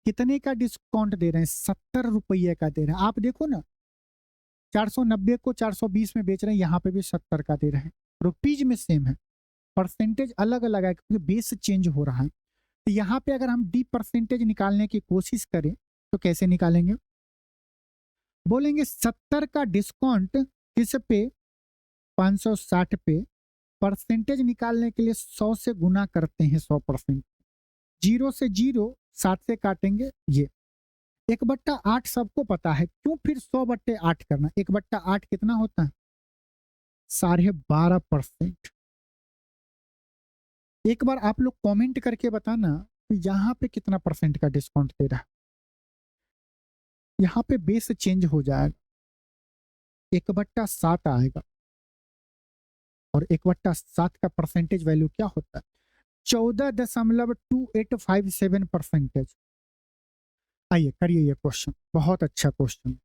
Speaker 1: कितने का डिस्काउंट दे रहे हैं? 70 रुपये का दे रहे हैं। आप देखो ना, 490 को 420 में बेच रहे हैं, यहाँ पे भी 70 का दे रहे हैं। रुपीज में सेम है, परसेंटेज अलग अलग है क्योंकि बेस चेंज हो रहा है। तो यहाँ पे अगर हम डी परसेंटेज निकालने की कोशिश करें तो कैसे निकालेंगे? बोलेंगे 70 का डिस्काउंट किस पे? 560 पे। परसेंटेज निकालने के लिए 100 से गुना करते हैं, 100%। 0 से 0, 7 से काटेंगे, ये 1/8 सबको पता है, क्यों फिर 100/8 करना? 1/8 कितना होता है? 12.5%। एक बार आप लोग कमेंट करके बताना कि यहाँ पे कितना परसेंट का डिस्काउंट दे रहा है। यहाँ पे बेस चेंज हो जाएगा, 1/7 आएगा, और 1/7 का परसेंटेज वैल्यू क्या होता है? 14.2857%। आइए करिए ये क्वेश्चन, बहुत अच्छा क्वेश्चन।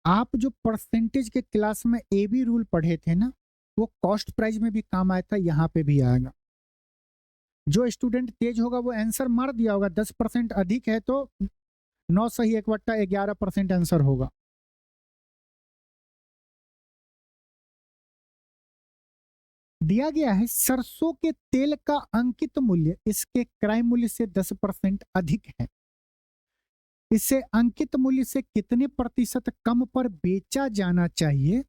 Speaker 1: आप जो परसेंटेज के क्लास में AB रूल पढ़े थे ना, वो कॉस्ट प्राइस में भी काम आया था, यहाँ पे भी आएगा। जो स्टूडेंट तेज होगा वो आंसर मार दिया होगा। 10% अधिक है तो 9 सही 1/11% आंसर होगा। दिया गया है सरसों के तेल का अंकित मूल्य इसके क्रय मूल्य से 10% अधिक है। इसे अंकित मूल्य से कितने प्रतिशत कम पर बेचा जाना चाहिए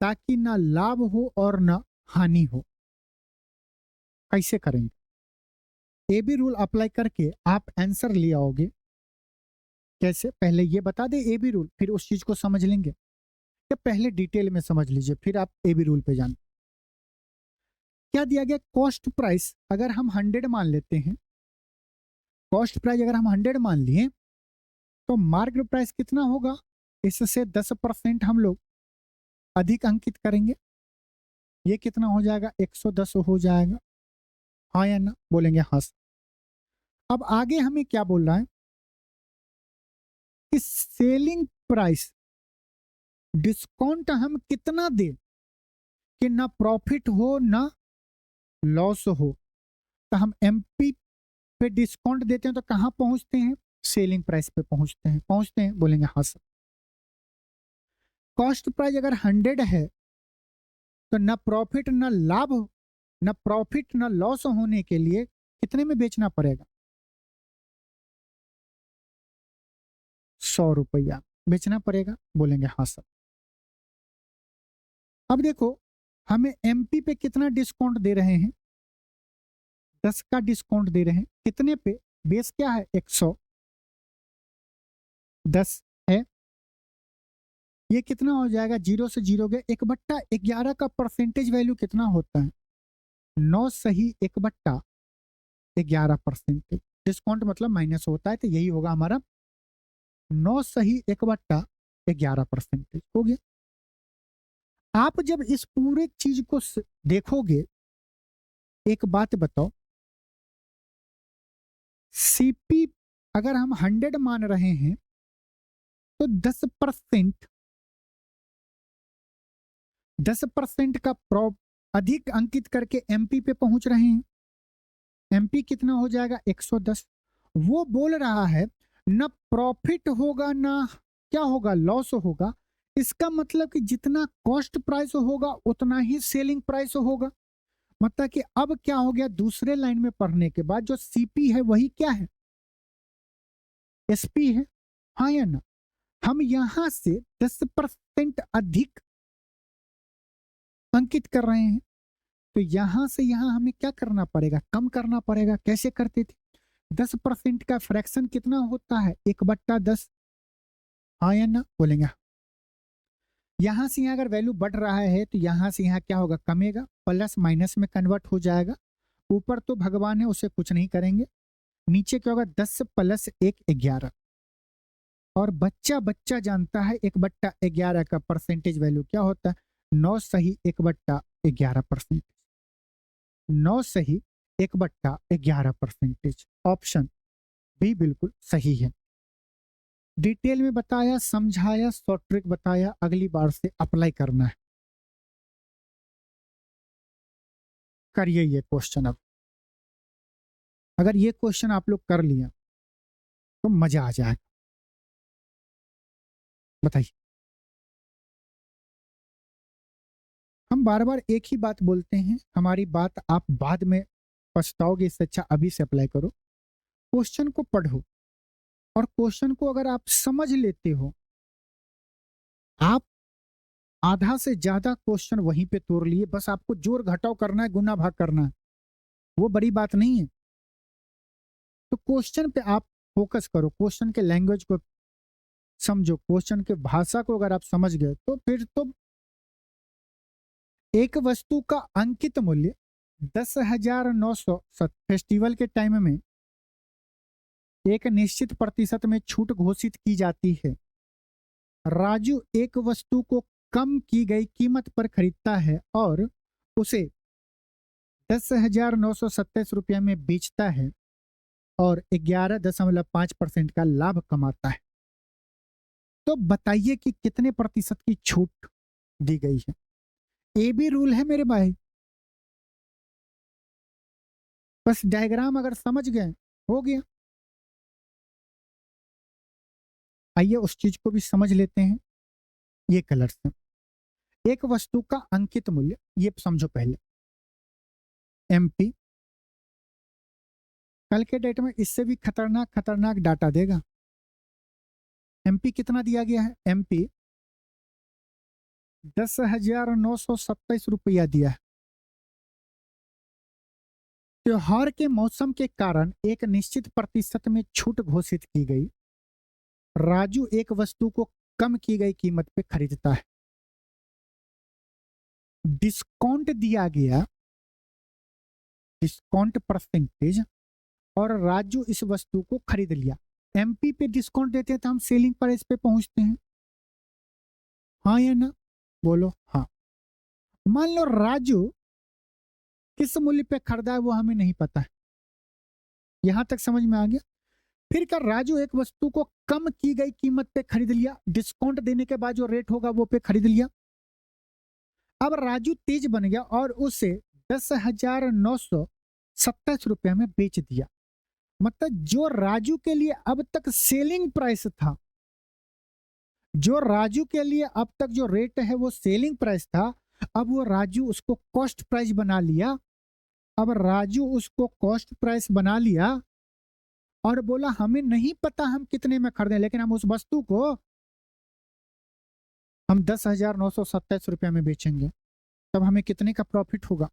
Speaker 1: ताकि ना लाभ हो और ना हानि हो? कैसे करेंगे? AB रूल अप्लाई करके आप आंसर ले आओगे। कैसे? पहले ये बता दे AB रूल, फिर उस चीज को समझ लेंगे, या पहले डिटेल में समझ लीजिए फिर आप AB रूल पे जान। क्या दिया गया? कॉस्ट प्राइस अगर हम 100 मान लेते हैं, कॉस्ट प्राइस अगर हम 100 मान लिए तो मार्केट प्राइस कितना होगा? इससे 10% हम लोग अधिक अंकित करेंगे, ये कितना हो जाएगा? 110 हो जाएगा। हाँ या ना? बोलेंगे हाँ। अब आगे हमें क्या बोल रहा है कि सेलिंग प्राइस डिस्काउंट हम कितना दे कि ना प्रॉफिट हो ना लॉस हो। तो हम MP पे डिस्काउंट देते हैं तो कहां पहुंचते हैं? सेलिंग प्राइस पे पहुंचते हैं। बोलेंगे हाँ सर। कॉस्ट प्राइस अगर 100 है तो ना प्रॉफिट ना लाभ, ना प्रॉफिट ना लॉस होने के लिए कितने में बेचना पड़ेगा? 100 रुपया बेचना पड़ेगा। बोलेंगे हाँ सर। अब देखो, हमें MP पे कितना डिस्काउंट दे रहे हैं? 10 का डिस्काउंट दे रहे हैं। कितने पे? बेस क्या है? 110 है। ये कितना हो जाएगा? 0 से 0 गए, 1/11 का परसेंटेज वैल्यू कितना होता है? 9 सही 1/11%। डिस्काउंट मतलब माइनस होता है, तो यही होगा हमारा 9 सही 1/11% हो गया। आप जब इस पूरे चीज को देखोगे, एक बात बताओ, CP अगर हम 100 मान रहे हैं तो 10% का अधिक अंकित करके MP पे पहुंच रहे हैं। MP कितना हो जाएगा? 110। वो बोल रहा है ना प्रॉफिट होगा ना क्या होगा? लॉस होगा। इसका मतलब कि जितना कॉस्ट प्राइस होगा उतना ही सेलिंग प्राइस होगा। मतलब कि अब क्या हो गया, दूसरे लाइन में पढ़ने के बाद जो सीपी है वही क्या है, एसपी है। हाँ या ना? हम यहां से 10% अधिक अंकित कर रहे हैं, तो यहां से यहां हमें क्या करना पड़ेगा, कम करना पड़ेगा। कैसे करते थे? 10% का फ्रैक्शन कितना होता है, 1/10। हाँ या ना बोलेंगे? यहां से यहां अगर वैल्यू बढ़ रहा है तो यहां से यहां क्या होगा, कमेगा, प्लस माइनस में कन्वर्ट हो जाएगा। ऊपर तो भगवान है, उसे कुछ नहीं करेंगे। नीचे क्या होगा, 10 + 1 11। और बच्चा बच्चा जानता है 1/11 का परसेंटेज वैल्यू क्या होता है, 9 सही 1/11%। 9 सही 1/11%। ऑप्शन बी बिल्कुल सही है। डिटेल में बताया, समझाया, शॉर्ट ट्रिक बताया, अगली बार से अप्लाई करना है। करिए ये क्वेश्चन। अब अगर ये क्वेश्चन आप लोग कर लिया तो मजा आ जाएगा। बताइए। हम बार बार एक ही बात बोलते हैं, हमारी बात आप बाद में पछताओगे, इससे अच्छा अभी से अप्लाई करो। क्वेश्चन को पढ़ो और क्वेश्चन को अगर आप समझ लेते हो, आप आधा से ज्यादा क्वेश्चन वहीं पे तोड़ लिए। बस आपको जोड़ घटाव करना है, गुना भाग करना है, वो बड़ी बात नहीं है। तो क्वेश्चन पे आप फोकस करो, क्वेश्चन के लैंग्वेज को समझो, क्वेश्चन के भाषा को अगर आप समझ गए तो फिर तो एक वस्तु का अंकित मूल्य 10,900 फेस्टिवल के टाइम में एक निश्चित प्रतिशत में छूट घोषित की जाती है। राजू एक वस्तु को कम की गई कीमत पर खरीदता है और उसे 10,927 रुपये में बेचता है और 11.5% का लाभ कमाता है। तो बताइए कि कितने प्रतिशत की छूट दी गई है। ए बी रूल है मेरे भाई, बस डायग्राम अगर समझ गए हो गया। आइए उस चीज को भी समझ लेते हैं। ये कलर से एक वस्तु का अंकित मूल्य, ये समझो पहले। एमपी कल के डेट में इससे भी खतरनाक खतरनाक डाटा देगा। एमपी कितना दिया गया है, एमपी 10,927 रुपया दिया है। त्योहार के मौसम के कारण एक निश्चित प्रतिशत में छूट घोषित की गई। राजू एक वस्तु को कम की गई कीमत पे खरीदता है। डिस्काउंट दिया गया, डिस्काउंट परसेंटेज, और राजू इस वस्तु को खरीद लिया। एमपी पे डिस्काउंट देते हैं तो हम सेलिंग प्राइस पे पहुंचते हैं। हाँ या ना बोलो? हाँ। मान लो राजू किस मूल्य पे खरीदा है वो हमें नहीं पता है। यहां तक समझ में आ गया? फिर क्या, राजू एक वस्तु को कम की गई कीमत पे खरीद लिया, डिस्काउंट देने के बाद जो रेट होगा वो पे खरीद लिया। अब राजू तेज बन गया और उसे 10,927 रुपये में बेच दिया। मतलब जो राजू के लिए अब तक सेलिंग प्राइस था, जो राजू के लिए अब तक जो रेट है वो सेलिंग प्राइस था, अब वो राजू उसको कॉस्ट प्राइस बना लिया। अब राजू उसको कॉस्ट प्राइस बना लिया और बोला हमें नहीं पता हम कितने में खरीदें, लेकिन हम उस वस्तु को हम 10,927 रुपये में बेचेंगे। तब हमें कितने का प्रॉफिट होगा,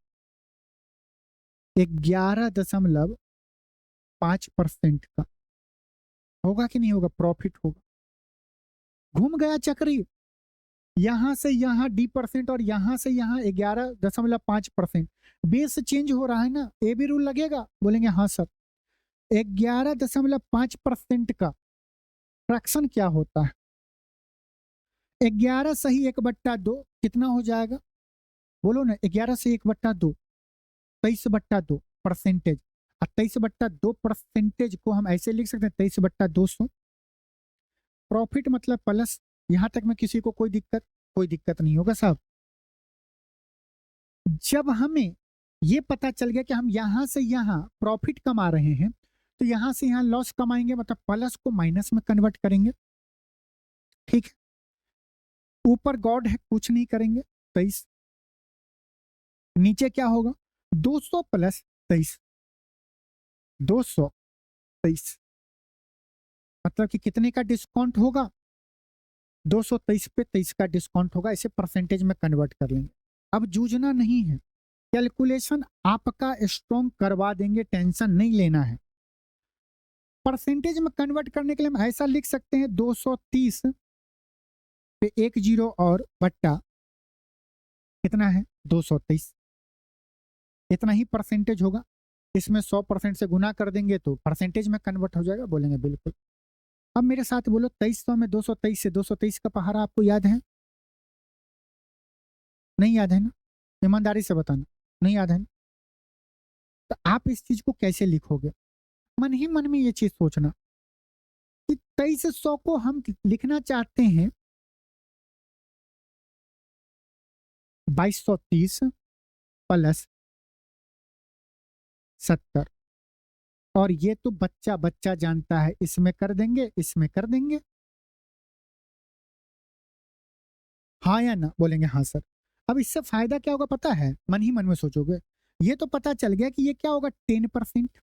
Speaker 1: 11.5% का होगा कि नहीं होगा, प्रॉफिट होगा। घूम गया चक्री, यहां से यहां D% और यहां से यहां 11.5%। बेस चेंज हो रहा है ना, ए भी रूल लगेगा? बोलेंगे हाँ सर। 11.5% का फ्रैक्शन क्या होता है, 11 सही 1/2 कितना हो जाएगा, बोलो ना? 11 से 1/2 23/2 परसेंटेज। और 23/2 परसेंटेज को हम ऐसे लिख सकते हैं 23/200। प्रॉफिट मतलब प्लस। यहां तक में किसी को कोई दिक्कत? कोई दिक्कत नहीं होगा साहब। जब हमें ये पता चल गया कि हम यहां से यहां प्रॉफिट कमा रहे हैं, तो यहां से यहां लॉस कमाएंगे, मतलब प्लस को माइनस में कन्वर्ट करेंगे। ठीक है। ऊपर गॉड है, कुछ नहीं करेंगे, 23। नीचे क्या होगा, 200 प्लस 23, 223, मतलब कि कितने का डिस्काउंट होगा, 223 पे 23 का डिस्काउंट होगा। इसे परसेंटेज में कन्वर्ट कर लेंगे। अब जूझना नहीं है, कैलकुलेशन आपका स्ट्रॉन्ग करवा देंगे, टेंशन नहीं लेना है। परसेंटेज में कन्वर्ट करने के लिए हम ऐसा लिख सकते हैं, 230 पे एक जीरो और बट्टा कितना है, 223, इतना ही परसेंटेज होगा। इसमें 100% से गुना कर देंगे तो परसेंटेज में कन्वर्ट हो जाएगा। बोलेंगे बिल्कुल। अब मेरे साथ बोलो, 2300 में 223 से 223 का पहाड़ा आपको याद है? नहीं याद है ना? ईमानदारी से बताना, नहीं याद है ना? तो आप इस चीज को कैसे लिखोगे? मन ही मन में ये चीज सोचना कि 2300 को हम लिखना चाहते हैं 2230 प्लस 70, और ये तो बच्चा बच्चा जानता है, इसमें कर देंगे, इसमें कर देंगे। हाँ या ना? बोलेंगे हाँ सर। अब इससे फायदा क्या होगा पता है? मन ही मन में सोचोगे, ये तो पता चल गया कि ये क्या होगा, 10%,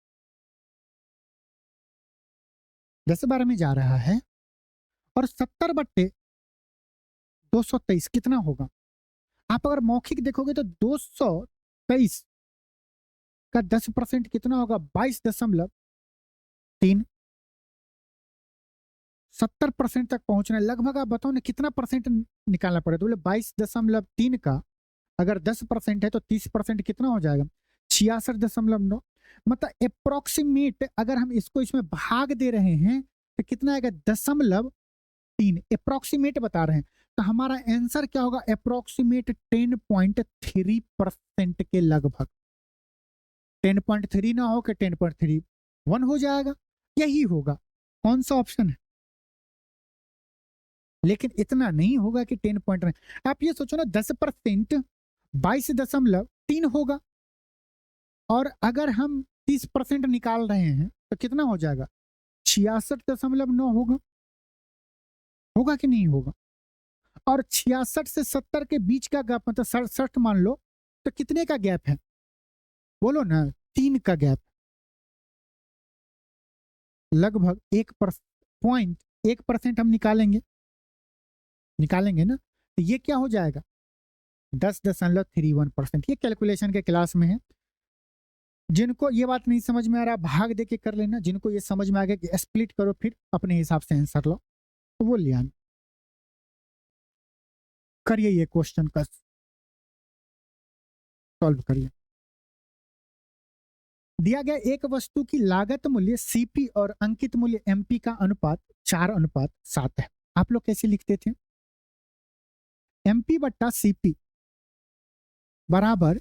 Speaker 1: 10/12 में जा रहा है। और 70/223 कितना होगा? आप अगर मौखिक देखोगे तो 223 का 10% कितना होगा, 22.3। 70% तक पहुंचना है लगभग। आप बताओ ना कितना परसेंट निकालना पड़ेगा? तो बोले 22.3 का अगर 10% है तो 30% कितना हो जाएगा, 66.9। मतलब अप्रोक्सीमेट अगर हम इसको इसमें भाग दे रहे हैं तो कितना आएगा, 0.3। अप्रोक्सीमेट बता रहे हैं तो हमारा आंसर क्या होगा, अप्रोक्सीमेट 10.3% के लगभग। 10.3 ना हो कि 10.31 हो जाएगा, यही होगा। कौन सा ऑप्शन है? लेकिन इतना नहीं होगा कि 10.9। आप ये सोचो ना, 10% 22.3 होगा, और अगर हम 30% निकाल रहे हैं तो कितना हो जाएगा, 66.9 होगा। होगा कि नहीं होगा? और 66 से 70 के बीच का गैप, मतलब 67 मान लो, तो कितने का गैप है? बोलो ना, 3 का गैप, लगभग 1% हम निकालेंगे, निकालेंगे ना, तो ये क्या हो जाएगा, 10.31%। ये कैलकुलेशन के क्लास में है। जिनको ये बात नहीं समझ में आ रहा, भाग दे के कर लेना। जिनको ये समझ में आ गया कि स्प्लिट करो, फिर अपने हिसाब से आंसर लो, तो वो लिया करिए, ये क्वेश्चन का सॉल्व करिए। दिया गया एक वस्तु की लागत मूल्य सीपी और अंकित मूल्य एमपी का अनुपात 4:7 है। आप लोग कैसे लिखते थे? एमपी बट्टा सीपी बराबर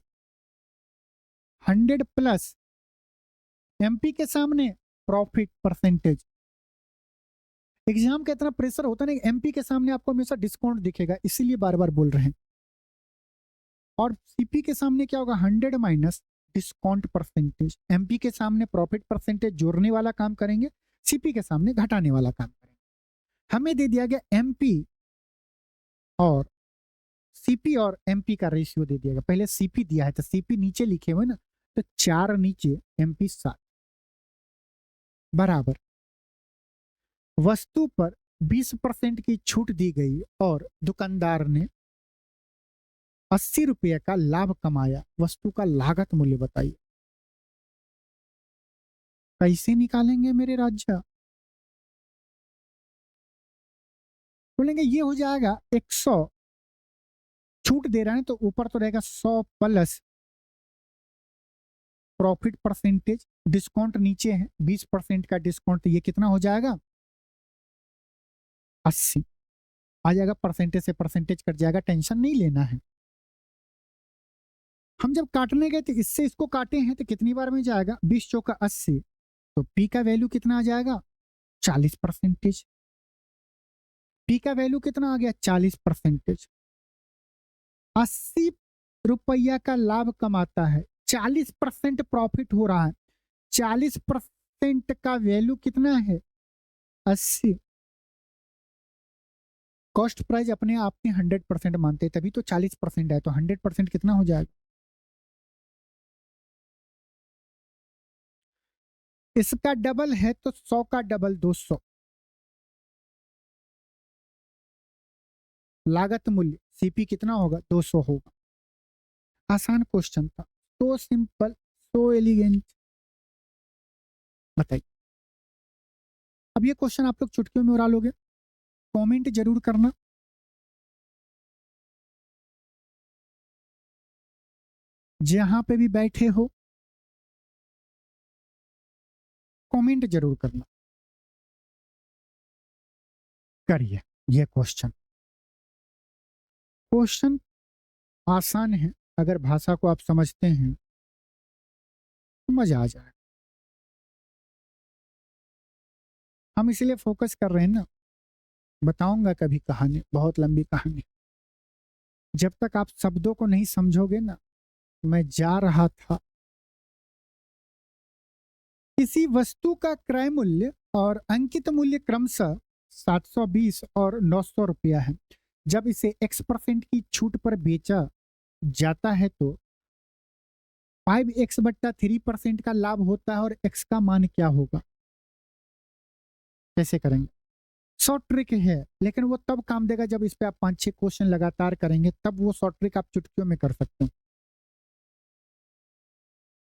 Speaker 1: 100 प्लस एमपी के सामने प्रॉफिट परसेंटेज। एग्जाम का इतना प्रेशर होता नहीं, एमपी के सामने आपको हमेशा डिस्काउंट दिखेगा, इसीलिए बार बार बोल रहे हैं। और सीपी के सामने क्या होगा, 100 माइनस डिस्काउंट परसेंटेज। एमपी के सामने प्रॉफिट परसेंटेज जोड़ने वाला काम करेंगे, सीपी के सामने घटाने वाला काम करेंगे। हमें दे दिया गया एमपी और सीपी, और एमपी का रेशियो दे दिया गया। पहले सीपी दिया है तो सीपी नीचे लिखे हुए ना, तो 4 नीचे एमपी 7 बराबर वस्तु पर 20% की छूट दी गई और दुकानदार ने 80 रुपये का लाभ कमाया। वस्तु का लागत मूल्य बताइए। कैसे निकालेंगे मेरे राजा? बोलेंगे ये हो जाएगा 100, छूट दे रहे हैं तो ऊपर तो रहेगा 100 प्लस प्रॉफिट परसेंटेज, डिस्काउंट नीचे है 20% का डिस्काउंट, तो ये कितना हो जाएगा, 80 आ जाएगा। परसेंटेज से परसेंटेज कट जाएगा, टेंशन नहीं लेना है। हम जब काटने गए थे, इससे इसको काटे हैं तो कितनी बार में जाएगा, 20 चौका 80, तो पी का वैल्यू कितना आ जाएगा, 40%। पी का वैल्यू कितना आ गया, 40%। 80 रुपया का लाभ कमाता है, 40% प्रॉफिट हो रहा है, 40% का वैल्यू कितना है, 80। कॉस्ट प्राइस अपने आप में 100% मानते हैं, तभी तो 40% है, तो 100% कितना हो जाएगा? इसका डबल है तो 100 का डबल 200। लागत मूल्य सीपी कितना होगा? 200 होगा। आसान क्वेश्चन था, सो सिंपल, सो एलिगेंट। बताइए, अब ये क्वेश्चन आप लोग चुटकियों में उड़ा लोगे? कमेंट जरूर करना। जहां पे भी बैठे हो कमेंट जरूर करना। करिए, ये क्वेश्चन क्वेश्चन आसान है, अगर भाषा को आप समझते हैं तो मजा आ जाए। हम इसलिए फोकस कर रहे हैं ना, बताऊंगा कभी कहानी, बहुत लंबी कहानी। जब तक आप शब्दों को नहीं समझोगे ना, मैं जा रहा था, किसी वस्तु का क्रय मूल्य और अंकित मूल्य क्रमशः 720 और 900 रुपया है। जब इसे X% की छूट पर बेचा जाता है तो 5x/3% का लाभ होता है, और x का मान क्या होगा? कैसे करेंगे? शॉर्ट ट्रिक है, लेकिन वो तब काम देगा जब इस पे आप 5-6 क्वेश्चन लगातार करेंगे, तब वो शॉर्ट ट्रिक आप चुटकियों में कर सकते हैं।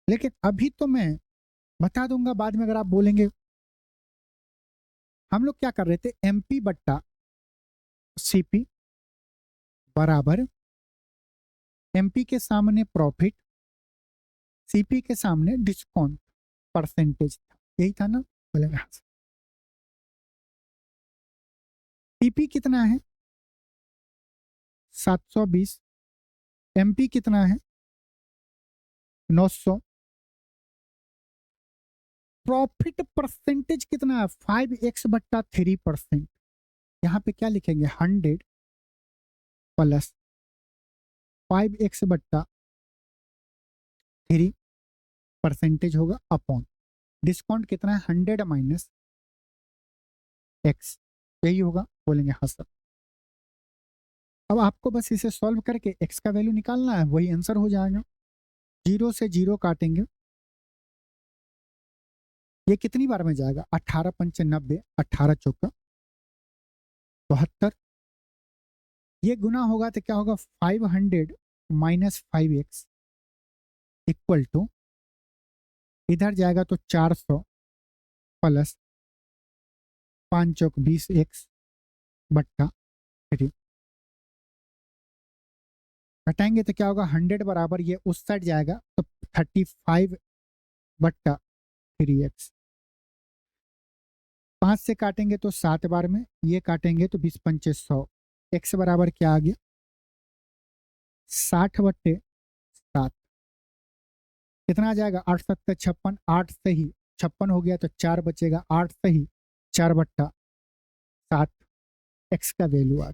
Speaker 1: लेकिन अभी तो मैं बता दूंगा, बाद में अगर आप बोलेंगे। हम लोग क्या कर रहे थे, MP/CP बराबर MP के सामने प्रॉफिट, CP के सामने डिस्काउंट परसेंटेज था, यही था ना? बोलेंगे हाँ। PP कितना है? 720। MP कितना है? 900। प्रॉफिट परसेंटेज कितना है? 5x/3%। यहाँ पे क्या लिखेंगे? 100 प्लस 5x/3 होगा अपॉन डिस्काउंट कितना है? 100 माइनस x, यही होगा। बोलेंगे हाँ सर। अब आपको बस इसे सॉल्व करके x का वैल्यू निकालना है, वही आंसर हो जाएगा। 0 से 0 काटेंगे, ये कितनी बार में जाएगा? 18×5 90, 18×4 72। ये गुना होगा तो क्या होगा? 500 माइनस 5x इक्वल टू, इधर जाएगा तो 400 प्लस 5×20x/3। घटाएंगे तो क्या होगा? 100 बराबर, ये उस साइड जाएगा तो 35/3x। 5 से काटेंगे तो 7 बार में, ये काटेंगे तो 20×5 100। x बराबर क्या आ गया? 60/7। कितना आ जाएगा? 8×7 = 56। 8 से ही 56 हो गया तो 4 बचेगा, 8 से ही 4/7 x का वैल्यू आ गया।